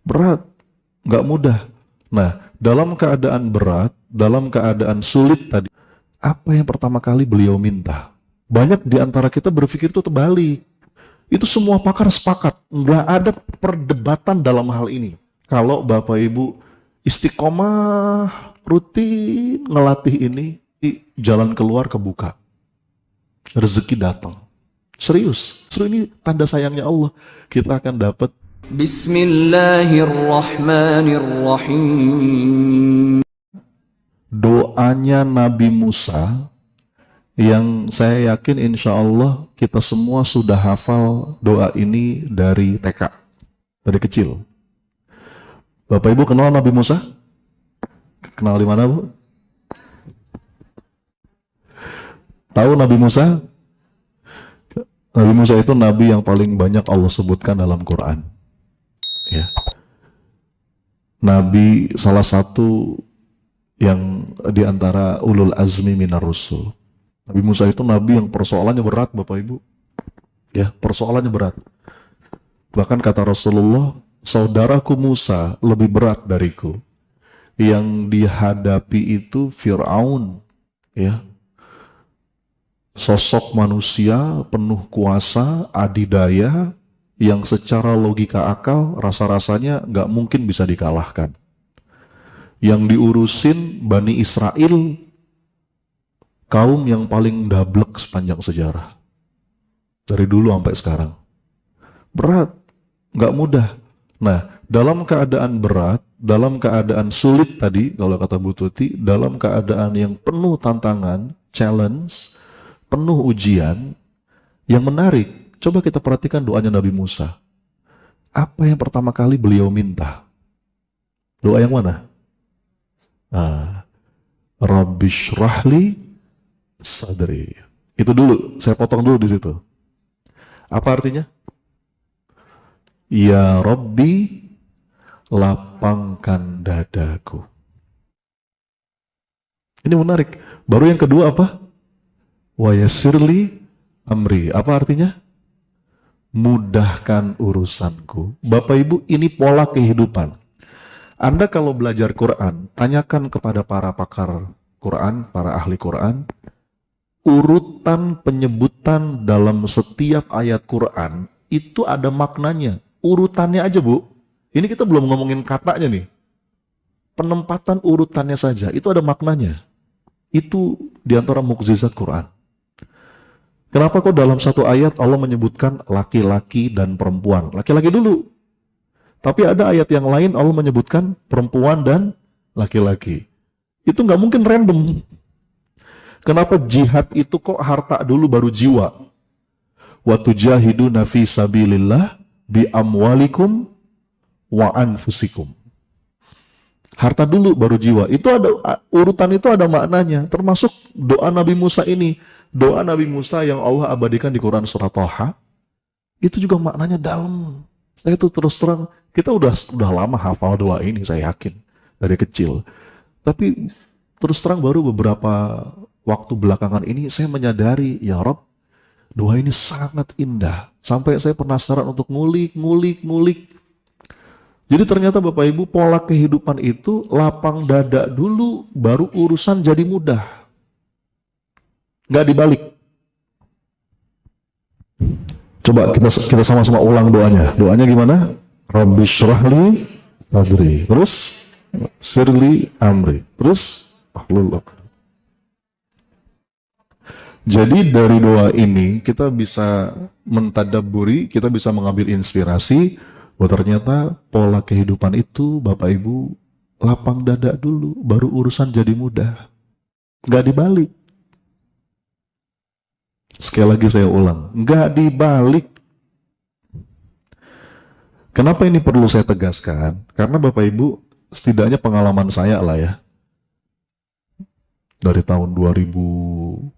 Berat, nggak mudah. Nah, dalam keadaan berat, dalam keadaan sulit tadi, apa yang pertama kali beliau minta? Banyak di antara kita berpikir itu terbalik. Itu semua pakar sepakat, nggak ada perdebatan dalam hal ini. Kalau Bapak Ibu istiqomah, rutin ngelatih ini, jalan keluar kebuka. Rezeki datang. Serius, ini tanda sayangnya Allah. Kita akan dapat. Bismillahirrahmanirrahim. Doanya Nabi Musa yang saya yakin insya Allah kita semua sudah hafal doa ini dari TK, dari kecil. Bapak Ibu kenal Nabi Musa? Kenal di mana, Bu? Tahu Nabi Musa? Nabi Musa itu nabi yang paling banyak Allah sebutkan dalam Quran. Ya. Nabi salah satu yang di antara ulul azmi minar rusul. Nabi Musa itu nabi yang persoalannya berat, Bapak Ibu. Ya, persoalannya berat. Bahkan kata Rasulullah, saudaraku Musa lebih berat dariku. Yang dihadapi itu Fir'aun, ya. Sosok manusia penuh kuasa, adidaya, yang secara logika akal rasa-rasanya nggak mungkin bisa dikalahkan. Yang diurusin Bani Israel, kaum yang paling dablek sepanjang sejarah. Dari dulu sampai sekarang. Berat, nggak mudah. Nah, dalam keadaan berat, dalam keadaan sulit tadi, kalau kata Bu Tuti, dalam keadaan yang penuh tantangan, challenge, penuh ujian, yang menarik, coba kita perhatikan doanya Nabi Musa. Apa yang pertama kali beliau minta? Doa yang mana? Rabbi shrahli sadri. Itu dulu, saya potong dulu di situ. Apa artinya? Ya Rabbi, lapangkan dadaku. Ini menarik. Baru yang kedua apa? Wa yassirli amri. Apa artinya? Mudahkan urusanku. Bapak Ibu, ini pola kehidupan. Anda kalau belajar Quran, tanyakan kepada para pakar Quran, para ahli Quran, urutan penyebutan dalam setiap ayat Quran itu ada maknanya. Urutannya aja, Bu. Ini kita belum ngomongin katanya nih. Penempatan urutannya saja, itu ada maknanya. Itu diantara mukjizat Quran. Kenapa kok dalam satu ayat Allah menyebutkan laki-laki dan perempuan? Laki-laki dulu. Tapi ada ayat yang lain Allah menyebutkan perempuan dan laki-laki. Itu nggak mungkin random. Kenapa jihad itu kok harta dulu baru jiwa? Wa tujahiduna fi sabilillah bi amwalikum wa anfusikum. Harta dulu baru jiwa. Itu ada urutan, itu ada maknanya. Termasuk doa Nabi Musa ini. Doa Nabi Musa yang Allah abadikan di Quran surat Thaha, itu juga maknanya dalam. Saya tuh terus terang, kita udah lama hafal doa ini, saya yakin, dari kecil. Tapi terus terang baru beberapa waktu belakangan ini saya menyadari, ya Rob, doa ini sangat indah. Sampai saya penasaran untuk ngulik. Jadi ternyata Bapak Ibu, pola kehidupan itu lapang dada dulu, baru urusan jadi mudah. Nggak dibalik. Coba kita sama-sama ulang doanya. Doanya gimana? Rabbi shrahli sadri. Terus sirli amri. Terus ahlul. Jadi dari doa ini kita bisa mentadabburi, kita bisa mengambil inspirasi bahwa ternyata pola kehidupan itu Bapak Ibu lapang dada dulu, baru urusan jadi mudah. Nggak dibalik. Sekali lagi saya ulang, nggak dibalik. Kenapa ini perlu saya tegaskan? Karena Bapak Ibu, setidaknya pengalaman saya lah ya, dari tahun 2012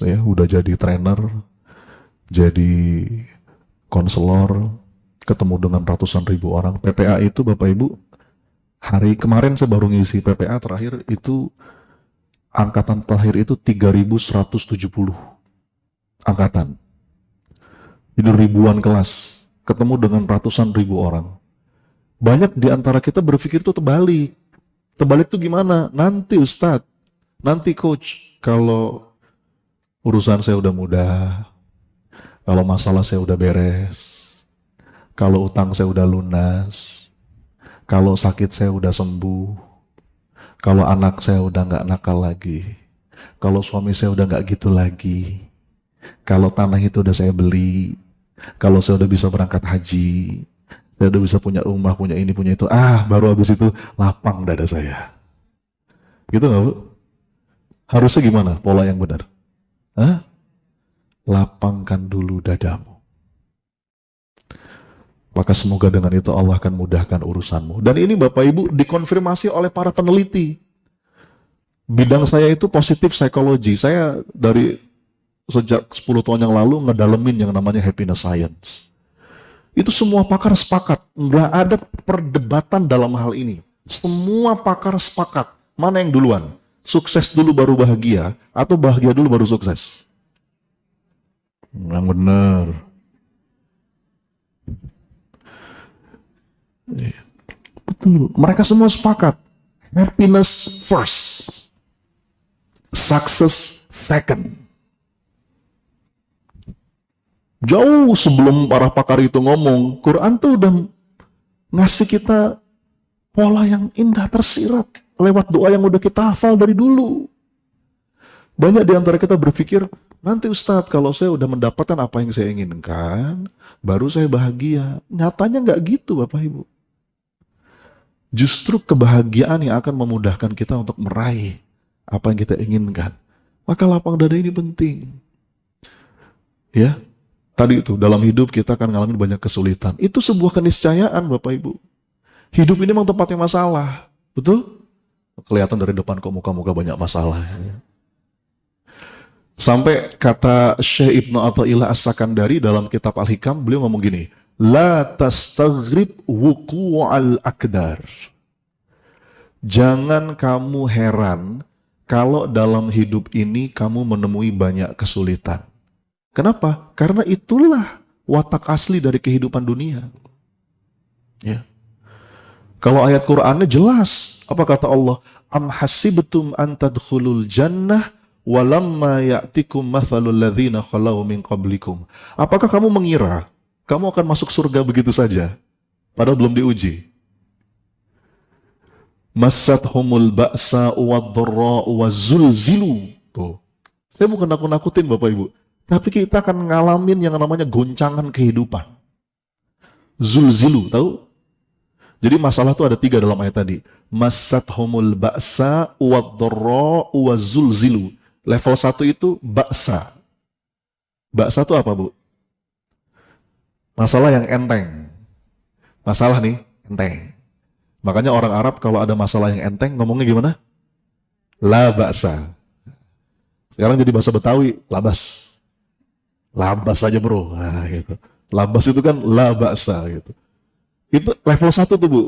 ya, udah jadi trainer, jadi konselor, ketemu dengan ratusan ribu orang. PPA itu Bapak Ibu, hari kemarin saya baru ngisi PPA terakhir itu, angkatan terakhir itu 3.170 angkatan. Itu ribuan kelas, ketemu dengan ratusan ribu orang. Banyak di antara kita berpikir itu terbalik. Terbalik itu gimana? Nanti Ustadz, nanti coach, kalau urusan saya udah mudah, kalau masalah saya udah beres, kalau utang saya udah lunas, kalau sakit saya udah sembuh, kalau anak saya udah nggak nakal lagi, kalau suami saya udah nggak gitu lagi, kalau tanah itu udah saya beli, kalau saya udah bisa berangkat haji, saya udah bisa punya rumah, punya ini, punya itu, baru habis itu lapang dada saya. Gitu nggak, Bu? Harusnya gimana pola yang benar? Lapangkan dulu dadamu. Maka semoga dengan itu Allah akan mudahkan urusanmu. Dan ini Bapak Ibu dikonfirmasi oleh para peneliti. Bidang saya itu positif psikologi. Saya dari sejak 10 tahun yang lalu ngedalemin yang namanya happiness science. Itu semua pakar sepakat. Nggak ada perdebatan dalam hal ini. Semua pakar sepakat. Mana yang duluan? Sukses dulu baru bahagia, atau bahagia dulu baru sukses? Yang benar. Betul. Mereka semua sepakat. Happiness first. Success second. Jauh sebelum para pakar itu ngomong, Quran tuh udah ngasih kita pola yang indah tersirat lewat doa yang udah kita hafal dari dulu. Banyak di antara kita berpikir, nanti Ustadz kalau saya udah mendapatkan apa yang saya inginkan, baru saya bahagia. Nyatanya nggak gitu Bapak Ibu. Justru kebahagiaan yang akan memudahkan kita untuk meraih apa yang kita inginkan. Maka lapang dada ini penting. Ya, tadi itu dalam hidup kita akan ngalamin banyak kesulitan. Itu sebuah keniscayaan Bapak Ibu. Hidup ini memang tempatnya masalah. Betul? Kelihatan dari depan kok muka-muka banyak masalah. Sampai kata Syekh Ibnu Athaillah As-Sakandari dalam kitab Al-Hikam, beliau ngomong gini, La tastaghrib wuqu'al akdar. Jangan kamu heran kalau dalam hidup ini kamu menemui banyak kesulitan. Kenapa? Karena itulah watak asli dari kehidupan dunia. Ya. Kalau ayat Qur'annya jelas, apa kata Allah? Am hasibtum an tadkhulul jannah walamma ya'tikum mathalul ladzina khalau min qablikum. Apakah kamu mengira kamu akan masuk surga begitu saja padahal belum diuji? Massathumul ba'sa wad-dharra wazulzilu. Tuh. Saya bukan nakut-nakutin Bapak Ibu, tapi kita akan ngalamin yang namanya goncangan kehidupan. Zulzilu, tahu? Jadi masalah itu ada 3 dalam ayat tadi. Massathumul ba'sa wad-dharra wazulzilu. Level 1 itu ba'sa. Ba'sa itu apa, Bu? Masalah yang enteng. Masalah nih, enteng. Makanya orang Arab kalau ada masalah yang enteng ngomongnya gimana? La ba'sa. Sekarang jadi bahasa Betawi, labas. Labas aja bro. Nah, gitu. Labas itu kan la ba'sa gitu. Itu level 1 tuh Bu.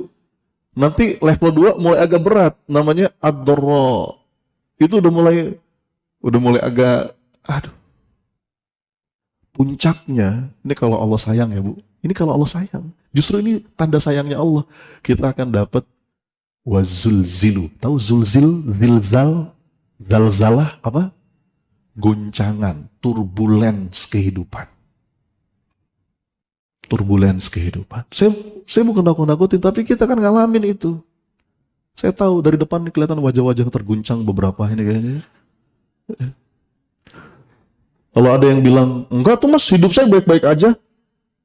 Nanti level 2 mulai agak berat, namanya ad-dharra. Itu udah mulai agak puncaknya. Ini kalau Allah sayang ya Bu. Ini kalau Allah sayang. Justru ini tanda sayangnya Allah. Kita akan dapat wazulzilu. Tahu zulzil, zilzal, zalzalah apa? Goncangan, turbulens kehidupan. Turbulens kehidupan. Saya bukan nakut-nakutin, tapi kita kan ngalamin itu. Saya tahu dari depan ini kelihatan wajah-wajah terguncang beberapa ini kayaknya. Kalau ada yang bilang, enggak tuh Mas, hidup saya baik-baik aja.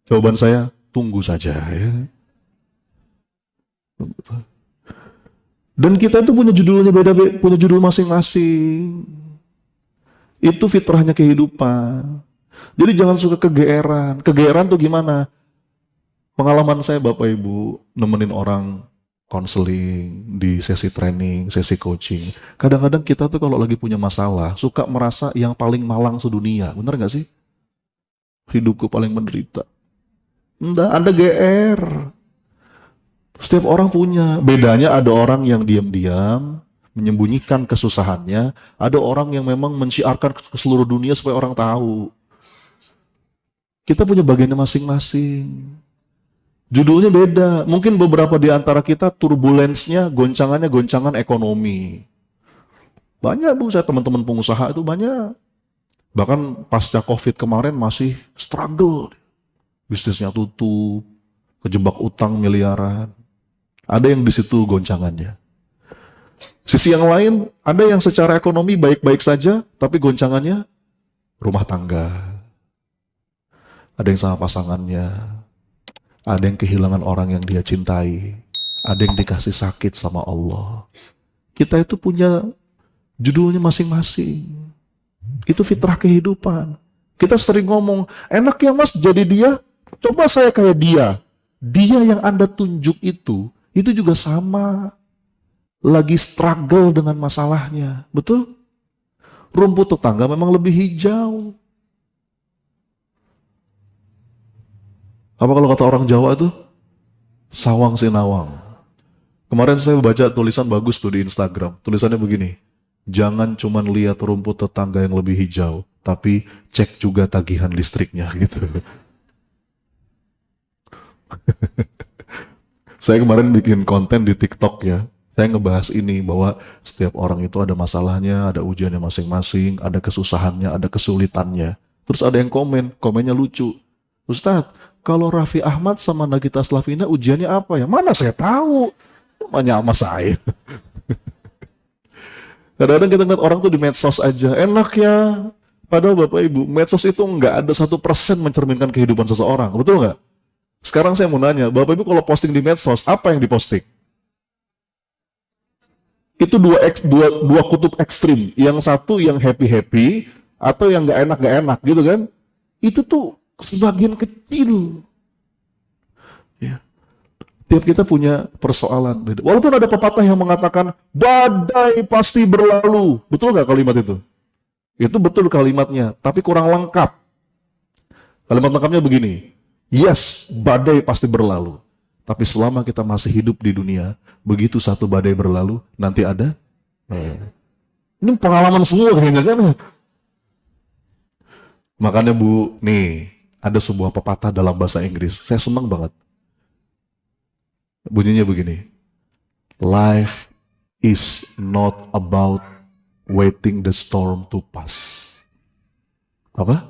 Jawaban saya, tunggu saja ya. Dan kita itu punya judulnya beda-beda, punya judul masing-masing. Itu fitrahnya kehidupan. Jadi jangan suka kegeeran. Kegeeran tuh gimana? Pengalaman saya Bapak Ibu, nemenin orang konseling, di sesi training, sesi coaching. Kadang-kadang kita tuh kalau lagi punya masalah, suka merasa yang paling malang sedunia. Bener gak sih? Hidupku paling menderita. Enggak, Anda GR. Setiap orang punya. Bedanya ada orang yang diam-diam, menyembunyikan kesusahannya. Ada orang yang memang menciarkan ke seluruh dunia supaya orang tahu. Kita punya bagiannya masing-masing. Judulnya beda. Mungkin beberapa di antara kita turbulensnya, goncangannya goncangan ekonomi. Banyak bu, saya teman-teman pengusaha itu banyak. Bahkan pasca COVID kemarin masih struggle. Bisnisnya tutup, kejebak utang miliaran. Ada yang di situ goncangannya. Sisi yang lain, ada yang secara ekonomi baik-baik saja, tapi goncangannya rumah tangga. Ada yang sama pasangannya, ada yang kehilangan orang yang dia cintai, ada yang dikasih sakit sama Allah. Kita itu punya judulnya masing-masing. Itu fitrah kehidupan. Kita sering ngomong, enak ya mas jadi dia, coba saya kayak dia. Dia yang Anda tunjuk itu juga sama. Lagi struggle dengan masalahnya. Betul? Rumput tetangga memang lebih hijau. Apa kalau kata orang Jawa tuh? Sawang sinawang. Kemarin saya baca tulisan bagus tuh di Instagram. Tulisannya begini. Jangan cuman lihat rumput tetangga yang lebih hijau, tapi cek juga tagihan listriknya gitu. Saya kemarin bikin konten di TikTok ya. Saya ngebahas ini bahwa setiap orang itu ada masalahnya, ada ujiannya masing-masing, ada kesusahannya, ada kesulitannya. Terus ada yang komennya lucu. Ustadz, kalau Raffi Ahmad sama Nagita Slavina ujiannya apa ya? Mana saya tahu. Namanya sama saya. Kadang-kadang kita ngeliat orang tuh di medsos aja, enak ya. Padahal Bapak Ibu, medsos itu nggak ada 1% mencerminkan kehidupan seseorang. Betul nggak? Sekarang saya mau nanya, Bapak Ibu kalau posting di medsos, apa yang diposting? Itu dua kutub ekstrim. Yang satu yang happy-happy, atau yang nggak enak gitu kan? Itu tuh sebagian kecil. Ya. Tiap kita punya persoalan. Walaupun ada pepatah yang mengatakan, badai pasti berlalu. Betul nggak kalimat itu? Itu betul kalimatnya, tapi kurang lengkap. Kalimat lengkapnya begini, yes, badai pasti berlalu. Tapi selama kita masih hidup di dunia, begitu satu badai berlalu, nanti ada. Ini pengalaman semua kayaknya kan. Makanya Bu, nih, ada sebuah pepatah dalam bahasa Inggris. Saya senang banget. Bunyinya begini. Life is not about waiting the storm to pass. Apa?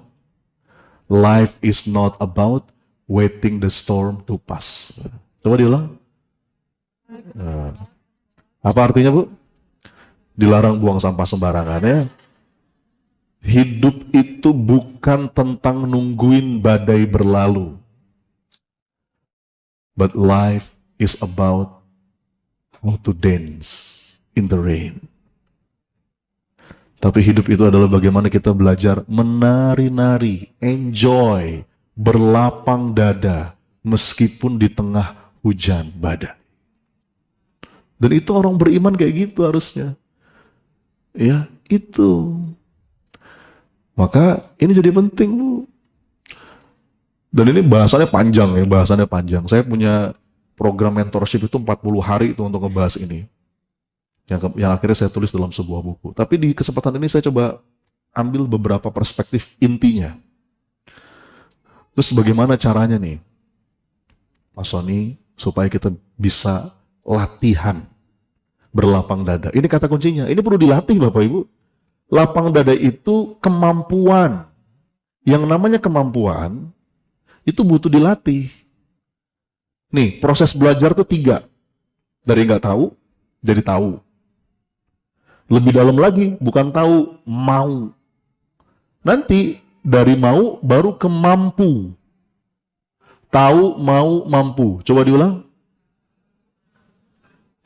Life is not about waiting the storm to pass. Coba diulang. Apa artinya Bu? Dilarang buang sampah sembarangan ya. Hidup itu bukan tentang nungguin badai berlalu. But life is about how to dance in the rain. Tapi hidup itu adalah bagaimana kita belajar menari-nari, enjoy, berlapang dada, meskipun di tengah hujan badai. Dan itu orang beriman kayak gitu harusnya. Ya, itu. Maka ini jadi penting, Bu. Dan ini bahasannya panjang. Saya punya program mentorship itu 40 hari itu untuk ngebahas ini. Yang akhirnya saya tulis dalam sebuah buku. Tapi di kesempatan ini saya coba ambil beberapa perspektif intinya. Terus bagaimana caranya nih, Mas Sony, supaya kita bisa latihan berlapang dada. Ini kata kuncinya, ini perlu dilatih Bapak Ibu. Lapang dada itu kemampuan. Yang namanya kemampuan, itu butuh dilatih. Nih, proses belajar tuh 3. Dari nggak tahu, jadi tahu. Lebih dalam lagi, bukan tahu, mau. Nanti, dari mau, baru ke mampu. Tahu, mau, mampu. Coba diulang.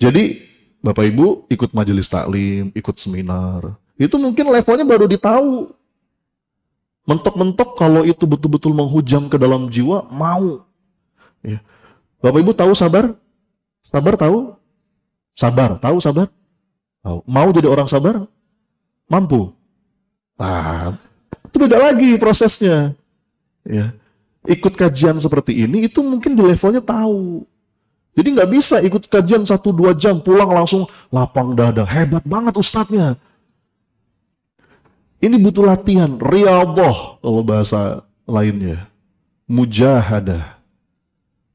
Jadi, Bapak Ibu ikut majelis taklim, ikut seminar. Itu mungkin levelnya baru ditahu. Mentok-mentok kalau itu betul-betul menghujam ke dalam jiwa, mau. Ya. Bapak Ibu tahu sabar? Sabar tahu? Sabar, tahu sabar? Tahu. Mau jadi orang sabar? Mampu. Itu beda lagi prosesnya. Ya. Ikut kajian seperti ini, itu mungkin di levelnya tahu. Jadi nggak bisa ikut kajian 1-2 jam, pulang langsung lapang dada. Hebat banget ustadznya. Ini butuh latihan, riyadhah kalau bahasa lainnya. Mujahadah.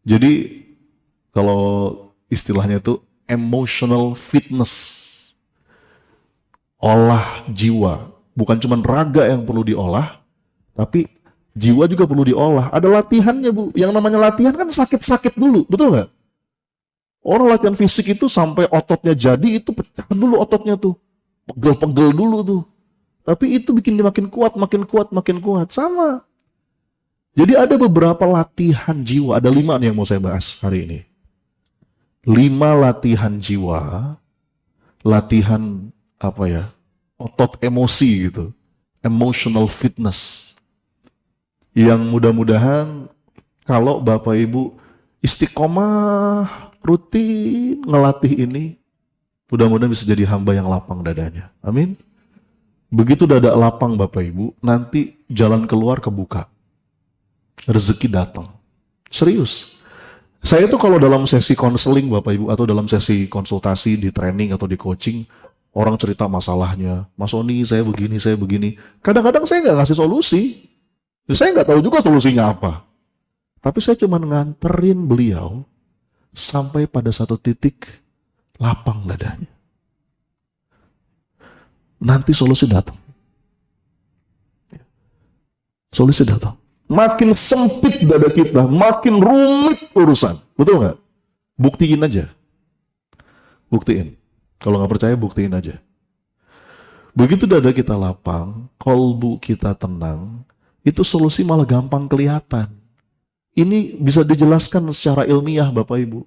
Jadi kalau istilahnya itu emotional fitness, olah jiwa. Bukan cuma raga yang perlu diolah, tapi jiwa juga perlu diolah. Ada latihannya, Bu. Yang namanya latihan kan sakit-sakit dulu, betul nggak? Orang latihan fisik itu sampai ototnya jadi, itu pecah dulu ototnya tuh. Pegel-pegel dulu tuh. Tapi itu bikin dia makin kuat, makin kuat, makin kuat. Sama. Jadi ada beberapa latihan jiwa. Ada 5 nih yang mau saya bahas hari ini. 5 latihan jiwa. Latihan apa ya? Otot emosi gitu. Emotional fitness. Yang mudah-mudahan kalau Bapak Ibu istiqomah rutin ngelatih ini, mudah-mudahan bisa jadi hamba yang lapang dadanya. Amin. Begitu dada lapang Bapak Ibu, nanti jalan keluar kebuka. Rezeki datang. Serius. Saya tuh kalau dalam sesi konseling Bapak Ibu, atau dalam sesi konsultasi di training atau di coaching, orang cerita masalahnya. Mas Oni, saya begini. Kadang-kadang saya nggak ngasih solusi. Saya nggak tahu juga solusinya apa. Tapi saya cuma nganterin beliau sampai pada satu titik lapang dadanya. Nanti solusi datang. Solusi datang. Makin sempit dada kita, makin rumit urusan. Betul nggak? Buktiin aja. Buktiin. Kalau nggak percaya, buktiin aja. Begitu dada kita lapang, kolbu kita tenang, itu solusi malah gampang kelihatan. Ini bisa dijelaskan secara ilmiah Bapak Ibu.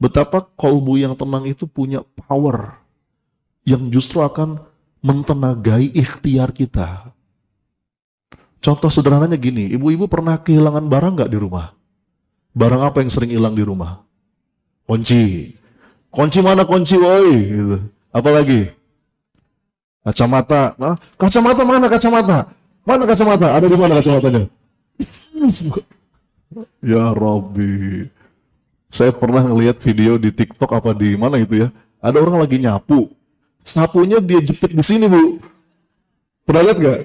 Betapa kolbu yang tenang itu punya power yang justru akan mentenagai ikhtiar kita. Contoh sederhananya gini, ibu-ibu pernah kehilangan barang nggak di rumah? Barang apa yang sering hilang di rumah? Kunci. Kunci mana kunci, woi? Gitu. Apalagi? Kacamata. Nah, kacamata mana kacamata? Mana kacamata? Ada di mana kacamatanya? Ya Rabbi. Saya pernah ngelihat video di TikTok apa di mana gitu ya. Ada orang lagi nyapu. Sapunya dia jepit di sini, Bu. Pernah lihat nggak?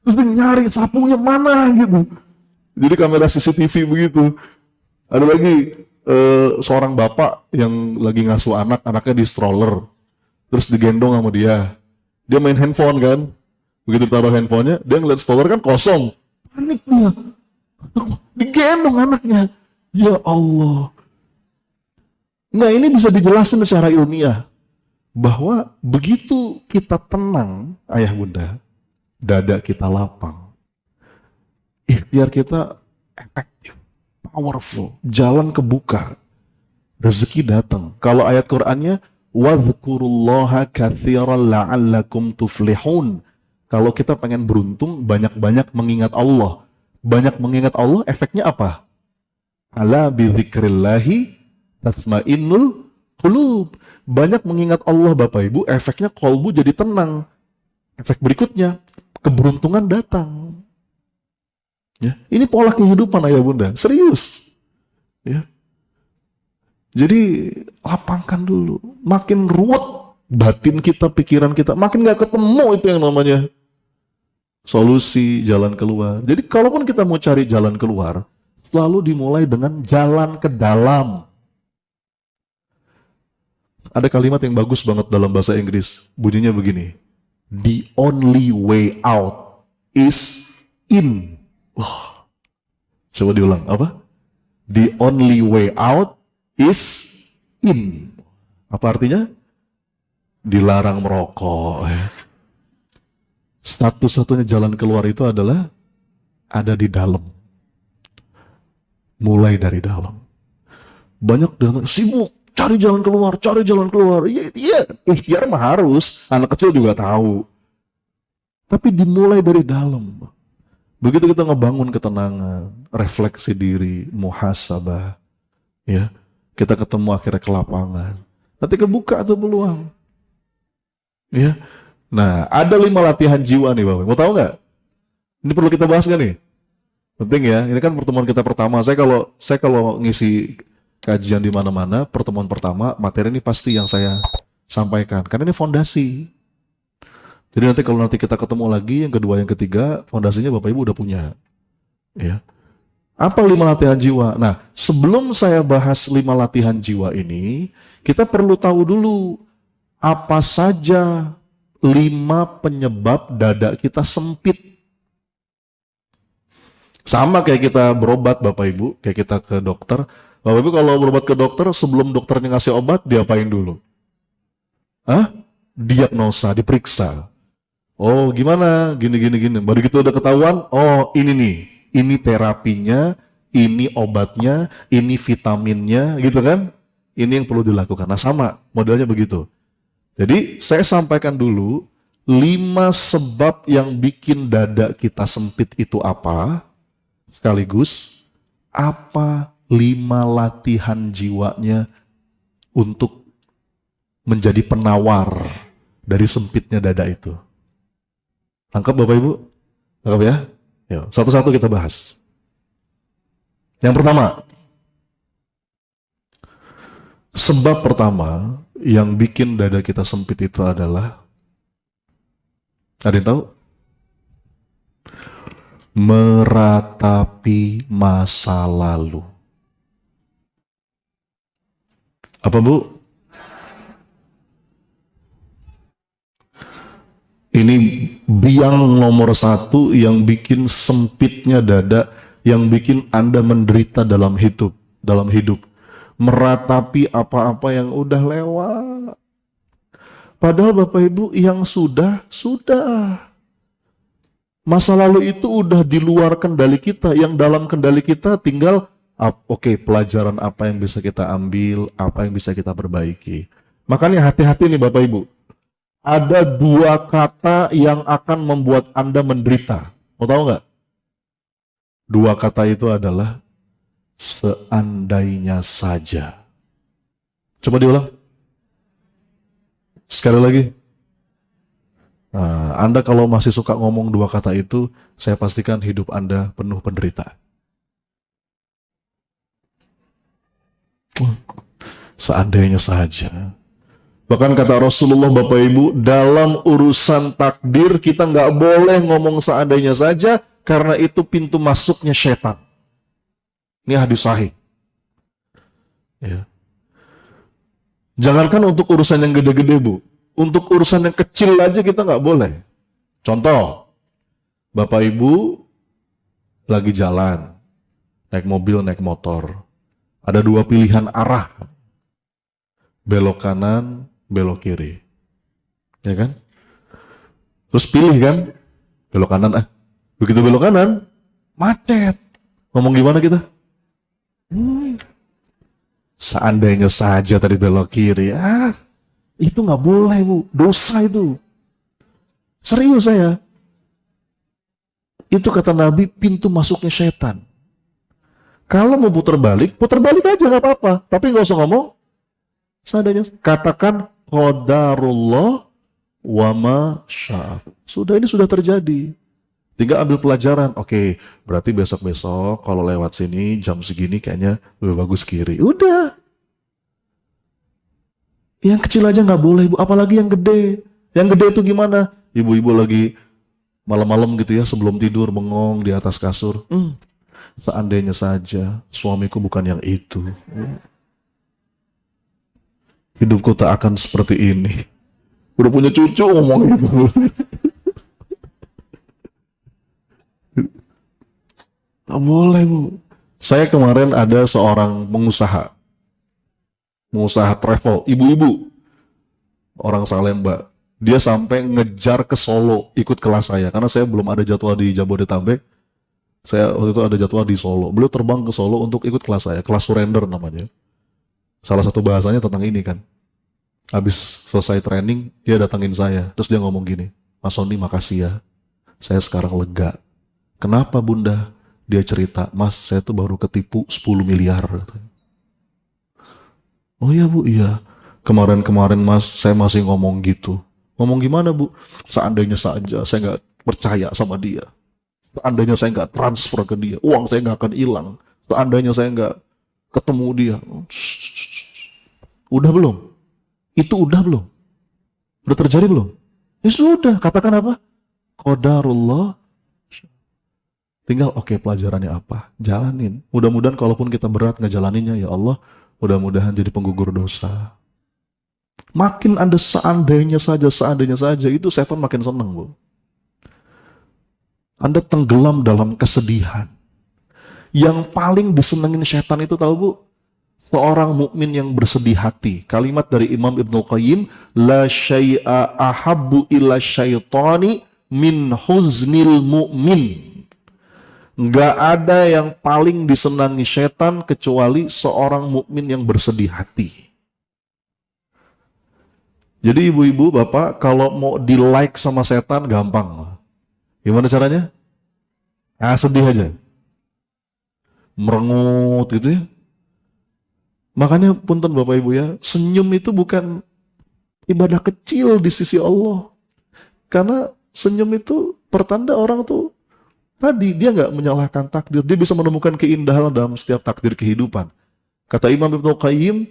Terus dia nyari sapunya mana gitu. Jadi kamera CCTV begitu. Ada lagi seorang bapak yang lagi ngasuh anak, anaknya di stroller. Terus digendong sama dia. Dia main handphone kan. Begitu taruh handphonenya, dia ngeliat stroller kan kosong. Panik dia. Digendong anaknya. Ya Allah. Nah, ini bisa dijelasin secara ilmiah. Bahwa begitu kita tenang, ayah bunda, dada kita lapang, ikhtiar kita efektif, powerful, jalan kebuka, rezeki datang. Kalau ayat Qur'annya, wadhkurullaha katsiran la'allakum tuflihun. Kalau kita pengen beruntung, banyak-banyak mengingat Allah. Banyak mengingat Allah, efeknya apa? Ala bidzikrillahi tatmainnul qulub. Banyak mengingat Allah Bapak Ibu, efeknya kolbu jadi tenang. Efek berikutnya, keberuntungan datang. Ya, ini pola kehidupan ayah bunda, serius. Ya. Jadi lapangkan dulu, makin ruwet batin kita, pikiran kita, makin gak ketemu itu yang namanya solusi, jalan keluar. Jadi kalaupun kita mau cari jalan keluar, selalu dimulai dengan jalan ke dalam. Ada kalimat yang bagus banget dalam bahasa Inggris, bunyinya begini. The only way out is in. Wah, coba diulang, apa? The only way out is in. Apa artinya? Dilarang merokok. Satu-satunya jalan keluar itu adalah ada di dalam. Mulai dari dalam. Banyak yang sibuk. Cari jalan keluar. Iya, ikhtiar mah harus. Anak kecil juga tahu. Tapi dimulai dari dalam. Begitu kita ngebangun ketenangan, refleksi diri, muhasabah, ya, kita ketemu akhirnya ke lapangan. Nanti kebuka tuh peluang. Ya. Nah, ada 5 latihan jiwa nih, Bapak. Mau tahu nggak? Ini perlu kita bahas nggak nih? Penting ya. Ini kan pertemuan kita pertama. Saya kalau ngisi kajian di mana-mana, pertemuan pertama, materi ini pasti yang saya sampaikan. Karena ini fondasi. Jadi nanti kalau nanti kita ketemu lagi, yang kedua, yang ketiga, fondasinya Bapak Ibu udah punya. Ya. Apa 5 latihan jiwa? Nah, sebelum saya bahas 5 latihan jiwa ini, kita perlu tahu dulu apa saja 5 penyebab dada kita sempit. Sama kayak kita berobat Bapak Ibu, kayak kita ke dokter. Bapak Ibu kalau berobat ke dokter, sebelum dokternya ngasih obat, diapain dulu? Hah? Diagnosa, diperiksa. Oh gimana, gini. Baru gitu udah ketahuan, oh ini nih, ini terapinya, ini obatnya, ini vitaminnya, gitu kan? Ini yang perlu dilakukan. Nah sama, modelnya begitu. Jadi saya sampaikan dulu, 5 sebab yang bikin dada kita sempit itu apa, sekaligus apa 5 latihan jiwanya untuk menjadi penawar dari sempitnya dada itu. Tangkap Bapak Ibu? Tangkap ya? Yuk, satu-satu kita bahas. Yang pertama, sebab pertama yang bikin dada kita sempit itu adalah, ada yang tahu? Meratapi masa lalu. Apa Bu? Ini biang nomor 1 yang bikin sempitnya dada, yang bikin Anda menderita dalam hidup. Meratapi apa-apa yang udah lewat. Padahal Bapak Ibu yang sudah. Masa lalu itu udah di luar kendali kita, yang dalam kendali kita tinggal pelajaran apa yang bisa kita ambil, apa yang bisa kita perbaiki. Makanya hati-hati nih Bapak Ibu. Ada 2 kata yang akan membuat Anda menderita. Mau tahu nggak? 2 kata itu adalah seandainya saja. Coba diulang. Sekali lagi. Nah, Anda kalau masih suka ngomong 2 kata itu, saya pastikan hidup Anda penuh penderitaan. Seandainya saja. Bahkan kata Rasulullah Bapak Ibu, dalam urusan takdir kita nggak boleh ngomong seandainya saja, karena itu pintu masuknya setan. Ini hadis sahih. Ya. Jangankan untuk urusan yang gede-gede Bu, untuk urusan yang kecil aja kita nggak boleh. Contoh, Bapak Ibu lagi jalan, naik mobil, naik motor. Ada 2 pilihan arah, belok kanan, belok kiri, ya kan? Terus pilih kan, belok kanan. Begitu belok kanan, macet. Ngomong gimana kita? Seandainya saja tadi belok kiri, itu nggak boleh Bu, dosa itu. Serius saya. Itu kata Nabi, pintu masuknya setan. Kalau mau putar balik aja nggak apa-apa, tapi nggak usah ngomong seandainya. Katakan qadarullah wa ma syaa. Sudah, ini sudah terjadi. Tinggal ambil pelajaran. Oke, berarti besok-besok kalau lewat sini jam segini kayaknya lebih bagus kiri. Udah. Yang kecil aja nggak boleh, Bu. Apalagi yang gede. Yang gede itu gimana? Ibu-ibu lagi malam-malam gitu ya, sebelum tidur bengong di atas kasur. Seandainya saja suamiku bukan yang itu. Hidupku tak akan seperti ini. Udah punya cucu ngomong gitu. Gak boleh Bu. Saya kemarin ada seorang pengusaha travel, ibu-ibu, orang Salemba. Dia sampai ngejar ke Solo ikut kelas saya, karena saya belum ada jadwal di Jabodetabek. Saya waktu itu ada jadwal di Solo. Beliau terbang ke Solo untuk ikut kelas saya, kelas surrender namanya. Salah satu bahasanya tentang ini kan. Habis selesai training, dia datangin saya. Terus dia ngomong gini, Mas Sony makasih ya, saya sekarang lega. Kenapa Bunda? Dia cerita, Mas saya tuh baru ketipu 10 miliar. Oh iya Bu, iya. Kemarin-kemarin Mas saya masih ngomong gitu. Ngomong gimana Bu? Seandainya saja saya nggak percaya sama dia. Seandainya saya nggak transfer ke dia, uang saya nggak akan hilang. Seandainya saya nggak ketemu dia. Udah belum? Itu udah belum? Udah terjadi belum? Ya sudah, katakan apa? Qadarullah. Tinggal oke, pelajarannya apa? Jalanin. Mudah-mudahan kalaupun kita berat ngejalaninnya, ya Allah, mudah-mudahan jadi penggugur dosa. Makin Anda seandainya saja, itu setan makin senang, Bu. Anda tenggelam dalam kesedihan. Yang paling disenengin setan itu tahu, Bu? Seorang mukmin yang bersedih hati. Kalimat dari Imam Ibnu Qayyim, la syai'a ahabbu ila syaitani min huznil mu'min. Nggak ada yang paling disenangi setan kecuali seorang mukmin yang bersedih hati. Jadi ibu-ibu, bapak, kalau mau di-like sama setan gampang. Gimana caranya? Sedih aja. Merengut gitu ya. Makanya punten bapak ibu ya, senyum itu bukan ibadah kecil di sisi Allah. Karena senyum itu pertanda orang tuh tadi dia nggak menyalahkan takdir, dia bisa menemukan keindahan dalam setiap takdir kehidupan. Kata Imam Ibnu Qayyim,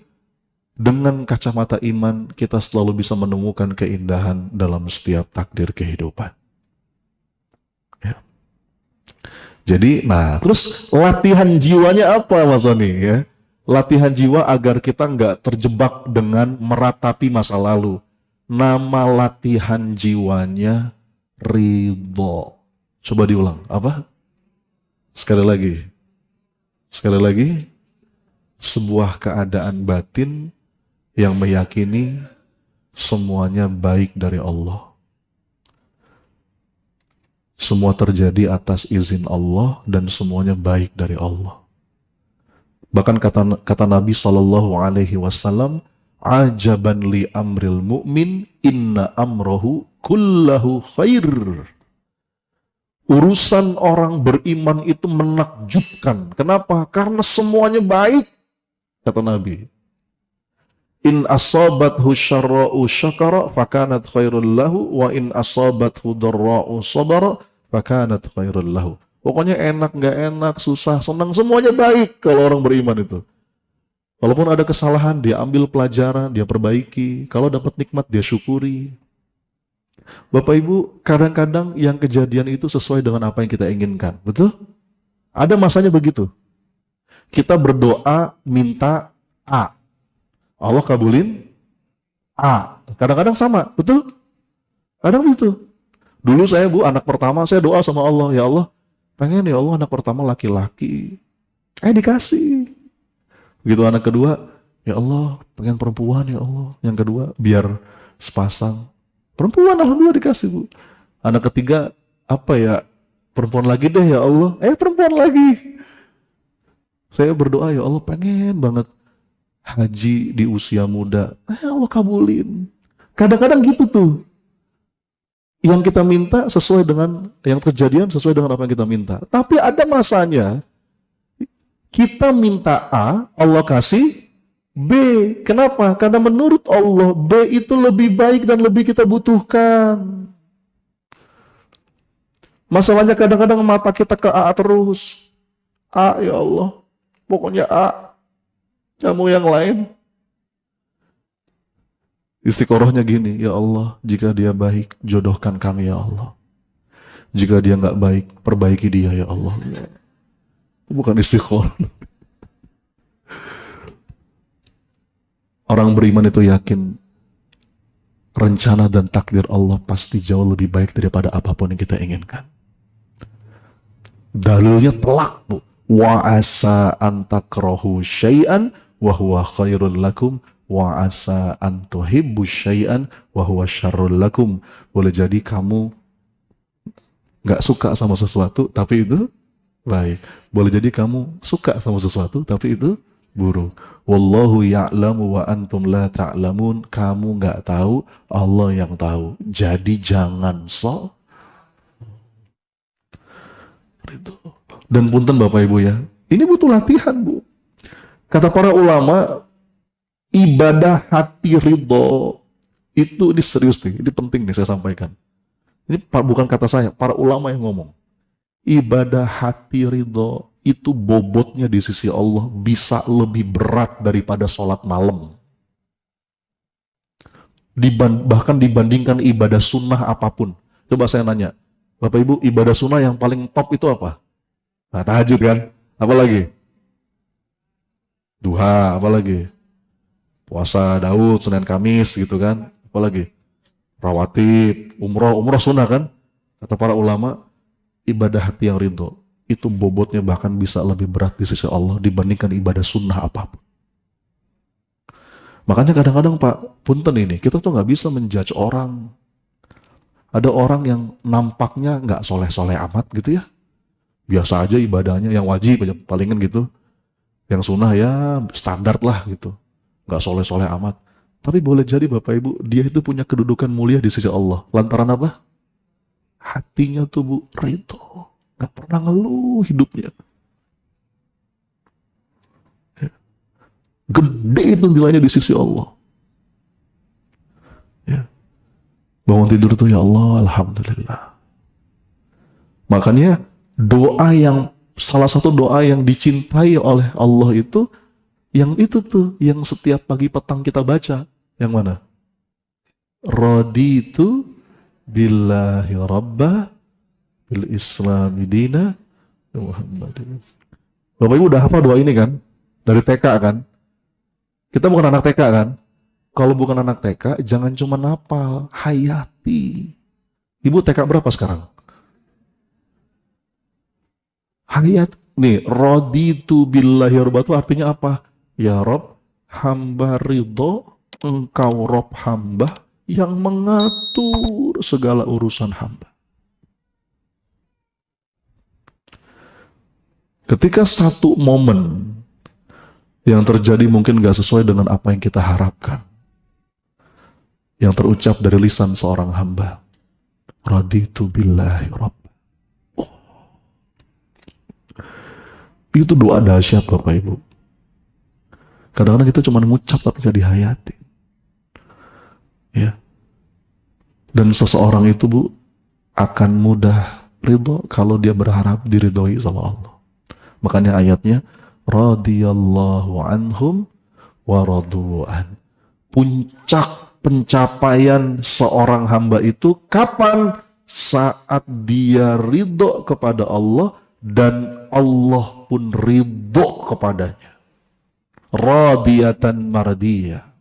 dengan kacamata iman kita selalu bisa menemukan keindahan dalam setiap takdir kehidupan. Ya. Jadi, terus latihan jiwanya apa, Mas Soni? Ya, latihan jiwa agar kita nggak terjebak dengan meratapi masa lalu. Nama latihan jiwanya ridho. Coba diulang, apa? Sekali lagi, sebuah keadaan batin yang meyakini semuanya baik dari Allah. Semua terjadi atas izin Allah dan semuanya baik dari Allah. Bahkan kata Nabi SAW, ajaban li amril mu'min inna amrohu kullahu khair. Urusan orang beriman itu menakjubkan. Kenapa? Karena semuanya baik, kata Nabi. In asabathu syarra'u syakara fakanat khairul lahu wa in asabathu darra'u sabara fakanat khairul lahu. Pokoknya enak nggak enak, susah, senang, semuanya baik kalau orang beriman itu. Walaupun ada kesalahan, dia ambil pelajaran, dia perbaiki. Kalau dapat nikmat, dia syukuri. Bapak Ibu, kadang-kadang yang kejadian itu sesuai dengan apa yang kita inginkan. Betul? Ada masanya begitu. Kita berdoa, minta A. Allah kabulin A. Kadang-kadang sama. Betul? Kadang begitu. Dulu saya, Bu, anak pertama, saya doa sama Allah. Ya Allah, pengen ya Allah anak pertama laki-laki. Dikasih. Begitu anak kedua, ya Allah, pengen perempuan ya Allah. Yang kedua, biar sepasang. Perempuan, alhamdulillah dikasih, Bu. Anak ketiga, perempuan lagi deh ya Allah. Perempuan lagi. Saya berdoa, ya Allah pengen banget haji di usia muda. Allah kabulin. Kadang-kadang gitu tuh. Yang kita minta sesuai dengan, yang kejadian sesuai dengan apa yang kita minta. Tapi ada masanya, kita minta A, Allah kasih B. Kenapa? Karena menurut Allah B itu lebih baik dan lebih kita butuhkan. Masalahnya kadang-kadang mata kita ke A terus. A ya Allah, pokoknya A. Kamu yang lain. Istiqorohnya gini, ya Allah, jika dia baik, jodohkan kami ya Allah. Jika dia nggak baik, perbaiki dia ya Allah. Bukan istiqoroh. Orang beriman itu yakin rencana dan takdir Allah pasti jauh lebih baik daripada apapun yang kita inginkan. Dalilnya telak, Bu. Wa asa an takrahu syai'an wa huwa khairul lakum wa asa an tuhibbu syai'an wa huwa syarrul lakum. Boleh jadi kamu nggak suka sama sesuatu tapi itu baik. Boleh jadi kamu suka sama sesuatu tapi itu buruk. Wallahu ya'lamu wa antum la ta'lamun. Kamu nggak tahu, Allah yang tahu. Jadi jangan sok. Dan punten Bapak Ibu ya, ini butuh latihan, Bu. Kata para ulama, ibadah hati ridho itu ini serius nih, ini penting nih saya sampaikan. Ini bukan kata saya, para ulama yang ngomong. Ibadah hati ridho itu bobotnya di sisi Allah bisa lebih berat daripada sholat malam. Bahkan dibandingkan ibadah sunnah apapun. Coba saya nanya, Bapak Ibu, ibadah sunnah yang paling top itu apa? Nah, tahajud kan? Apa lagi? Duha, apa lagi? Puasa Daud, Senin Kamis gitu kan? Apa lagi? Rawatib, umroh sunnah kan? Kata para ulama, ibadah hati yang ridho itu bobotnya bahkan bisa lebih berat di sisi Allah dibandingkan ibadah sunnah apapun. Makanya kadang-kadang Pak, punten ini, kita tuh nggak bisa menjudge orang. Ada orang yang nampaknya nggak soleh-soleh amat gitu ya. Biasa aja ibadahnya, yang wajib aja palingan gitu. Yang sunnah ya standar lah gitu. Nggak soleh-soleh amat. Tapi boleh jadi Bapak Ibu, dia itu punya kedudukan mulia di sisi Allah. Lantaran apa? Hatinya tuh Bu, ridho. Nggak pernah ngeluh hidupnya. Gede itu nilainya di sisi Allah. Ya. Bangun tidur tuh ya Allah, Alhamdulillah. Makanya salah satu doa yang dicintai oleh Allah itu, yang itu tuh, yang setiap pagi petang kita baca. Yang mana? Raditu billahi rabba, bil islami dina, Muhammadin. Bapak Ibu udah hafal doa ini kan? Dari TK kan? Kita bukan anak TK kan? Kalau bukan anak TK, jangan cuma hafal, hayati. Ibu TK berapa sekarang? Hayat. Nih, raditu billahi rabba itu artinya apa? Ya Rob, hamba ridho, engkau Rob hamba yang mengatur segala urusan hamba. Ketika satu momen yang terjadi mungkin gak sesuai dengan apa yang kita harapkan, yang terucap dari lisan seorang hamba, raditu billahi rabb. Itu doa dahsyat Bapak Ibu. Kadang-kadang kita cuma ngucap tapi gak dihayati. Ya. Dan seseorang itu Bu akan mudah ridho kalau dia berharap diridhoi sama Allah. Makanya ayatnya radhiyallahu anhum wa radu'an. Puncak pencapaian seorang hamba itu kapan? Saat dia ridho kepada Allah dan Allah pun ridho kepadanya. Radiyatan mardiyah.